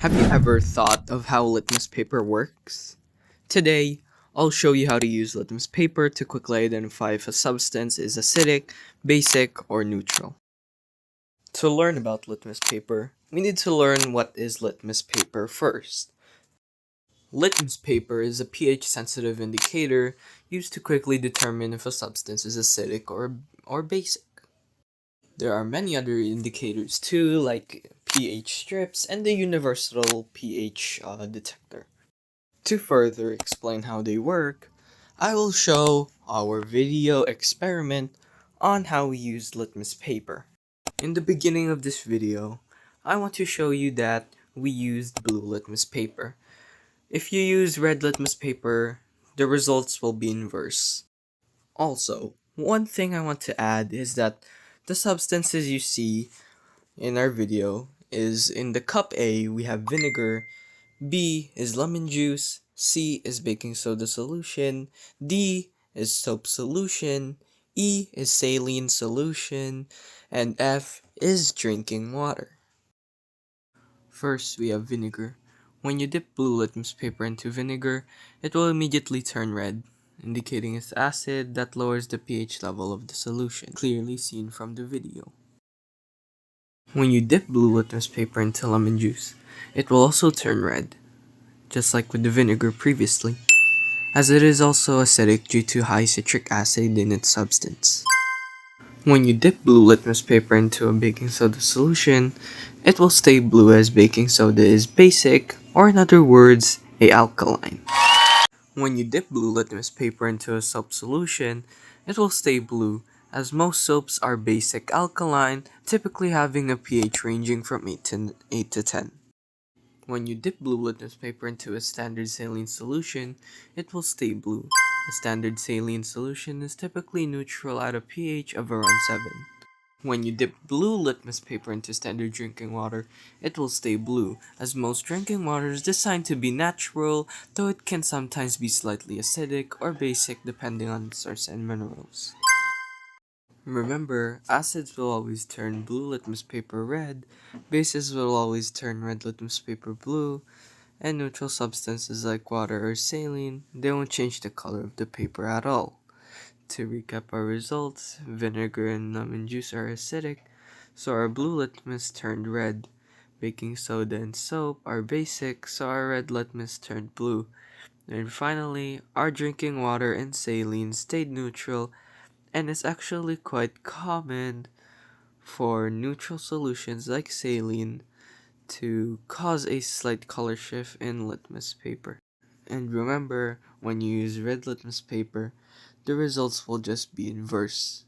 Have you ever thought of how litmus paper works? Today, I'll show you how to use litmus paper to quickly identify if a substance is acidic, basic, or neutral. To learn about litmus paper, we need to learn what is litmus paper first. Litmus paper is a pH-sensitive indicator used to quickly determine if a substance is acidic or basic. There are many other indicators too, like pH strips and the universal pH detector. To further explain how they work, I will show our video experiment on how we use litmus paper. In the beginning of this video, I want to show you that we used blue litmus paper. If you use red litmus paper, the results will be inverse. Also, one thing I want to add is that the substances you see in our video is in the cup A we have vinegar, B is lemon juice, C is baking soda solution, D is soap solution, E is saline solution, and F is drinking water. First, we have vinegar. When you dip blue litmus paper into vinegar, it will immediately turn red, indicating its acid that lowers the pH level of the solution, clearly seen from the video. When you dip blue litmus paper into lemon juice, it will also turn red, just like with the vinegar previously, as it is also acidic due to high citric acid in its substance. When you dip blue litmus paper into a baking soda solution, it will stay blue as baking soda is basic, or in other words, a alkaline. When you dip blue litmus paper into a soap solution, it will stay blue, as most soaps are basic alkaline, typically having a pH ranging from 8 to 10. When you dip blue litmus paper into a standard saline solution, it will stay blue. A standard saline solution is typically neutral at a pH of around 7. When you dip blue litmus paper into standard drinking water, it will stay blue, as most drinking water is designed to be natural, though it can sometimes be slightly acidic or basic depending on the source and minerals. Remember, acids will always turn blue litmus paper red, bases will always turn red litmus paper blue, and neutral substances like water or saline, they won't change the color of the paper at all. To recap our results, vinegar and lemon juice are acidic, so our blue litmus turned red. Baking soda and soap are basic, so our red litmus turned blue. And finally, our drinking water and saline stayed neutral, and it's actually quite common for neutral solutions like saline to cause a slight color shift in litmus paper. And remember, when you use red litmus paper, the results will just be inverse.